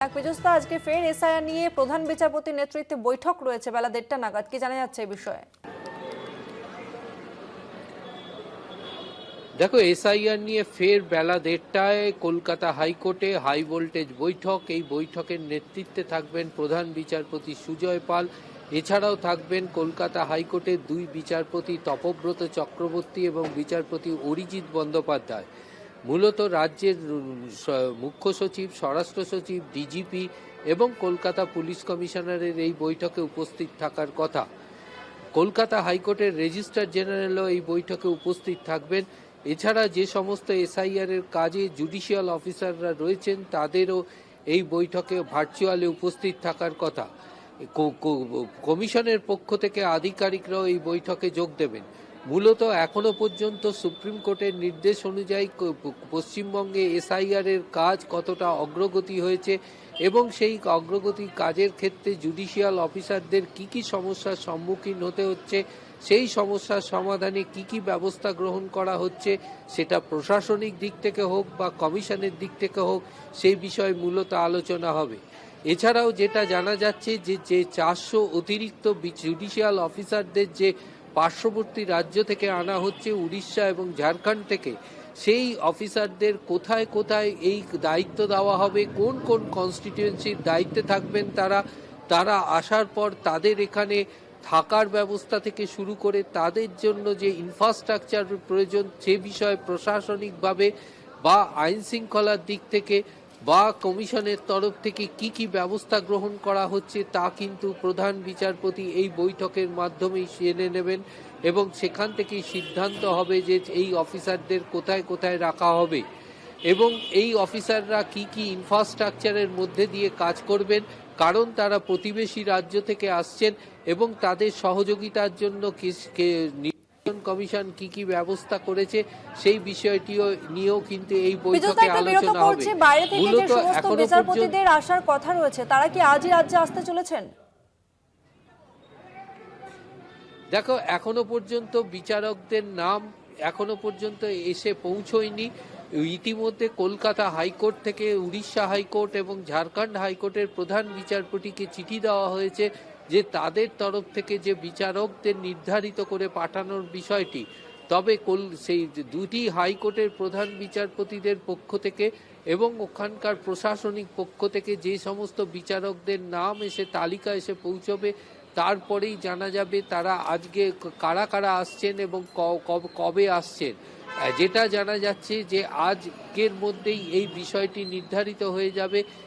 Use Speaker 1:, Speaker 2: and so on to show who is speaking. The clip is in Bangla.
Speaker 1: বিজস্তা আজকে ফের এসআইআর নিয়ে প্রধান বিচারপতির নেতৃত্বে বৈঠক রয়েছে বেলা 1:30 নাগাদ। কি জানা যাচ্ছে এই বিষয়ে?
Speaker 2: দেখো, এসআইআর নিয়ে ফের বেলা 1:30টায় কলকাতা হাইকোর্টে হাই ভোল্টেজ বৈঠক। এই বৈঠকের নেতৃত্বে থাকবেন প্রধান বিচারপতি সুজয় পাল। এছাড়াও থাকবেন কলকাতা হাইকোর্টের দুই বিচারপতি তপব্রত চক্রবর্তী এবং বিচারপতি অরিজিৎ বন্দ্যোপাধ্যায়। মূলত রাজ্যের মুখ্য সচিব, স্বরাষ্ট্র সচিব, ডিজিপি এবং কলকাতা পুলিশ কমিশনারের এই বৈঠকে উপস্থিত থাকার কথা। কলকাতা হাইকোর্টের রেজিস্ট্রার জেনারেলও এই বৈঠকে উপস্থিত থাকবেন। এছাড়া যে সমস্ত এসআইআর এর কাজে জুডিশিয়াল অফিসাররা রয়েছেন তাদেরও এই বৈঠকে ভার্চুয়ালি উপস্থিত থাকার কথা। কমিশনের পক্ষ থেকে আধিকারিকরাও এই বৈঠকে যোগ দেবেন। মূলত এখনো পর্যন্ত সুপ্রিম কোর্টের নির্দেশ অনুযায়ী পশ্চিমবঙ্গে এসআইআর এর কাজ কতটা অগ্রগতি হয়েছে এবং সেই অগ্রগতি কাজের ক্ষেত্রে জুডিশিয়াল অফিসারদের কি সমস্যার সম্মুখীন হতে হচ্ছে, সেই সমস্যার সমাধানে কি ব্যবস্থা গ্রহণ করা হচ্ছে, সেটা প্রশাসনিক দিক থেকে হোক বা কমিশনের দিক থেকে হোক, সেই বিষয়ে মূলত আলোচনা হবে। এছাড়াও যেটা জানা যাচ্ছে যে 400 অতিরিক্ত জুডিশিয়াল অফিসারদের যে পার্শ্ববর্তী রাজ্য থেকে আনা হচ্ছে, উড়িষ্যা এবং ঝাড়খণ্ড থেকে, সেই অফিসারদের কোথায় কোথায় এই দায়িত্ব দেওয়া হবে, কোন কোন কনস্টিটিউয়েন্সির দায়িত্বে থাকবেন তারা আসার পর তাদের এখানে থাকার ব্যবস্থা থেকে শুরু করে তাদের জন্য যে ইনফ্রাস্ট্রাকচার প্রয়োজন সে বিষয়ে প্রশাসনিকভাবে বা আইন শৃঙ্খলার দিক থেকে বা কমিশনের তরফ থেকে কি ব্যবস্থা গ্রহণ করা হচ্ছে তা কিন্তু প্রধান বিচারপতি এই বৈঠকের মাধ্যমেই জেনে নেবেন এবং সেখান থেকেই সিদ্ধান্ত হবে যে এই অফিসারদের কোথায় কোথায় রাখা হবে এবং এই অফিসাররা কি ইনফ্রাস্ট্রাকচারের মধ্যে দিয়ে কাজ করবেন, কারণ তারা প্রতিবেশী রাজ্য থেকে আসছেন এবং তাদের সহযোগিতার জন্য কমিশন কি ব্যবস্থা করেছে সেই বিষয়টিও নিয়েও কিন্তু এই বৈঠকে আলোচনা হবে।
Speaker 1: মূলত এখনো বিচারপতিদের আসার কথা রয়েছে, তারা কি আজই রাজ্যে আসতে চলেছেন?
Speaker 2: দেখো, এখনো পর্যন্ত বিচারকদের নাম এখনো পর্যন্ত এসে পৌঁছয়নি। ইতিমধ্যে কলকাতা হাইকোর্ট থেকে উড়িষ্যা হাইকোর্ট এবং ঝাড়খণ্ড হাইকোর্টের প্রধান বিচারপতিকে চিঠি দেওয়া হয়েছে যে তাদের তরফ থেকে যে বিচারকদের নির্ধারিত করে পাঠানোর বিষয়টি। তবে সেই দুটি হাইকোর্টের প্রধান বিচারপতিদের পক্ষ থেকে এবং ওখানকার প্রশাসনিক পক্ষ থেকে যে সমস্ত বিচারকদের নাম এসে তালিকা এসে পৌঁছবে তারপরেই জানা যাবে তারা আজকে কারা আসছেন এবং কবে আসছেন। যেটা জানা যাচ্ছে যে আজকের মধ্যেই এই বিষয়টি নির্ধারিত হয়ে যাবে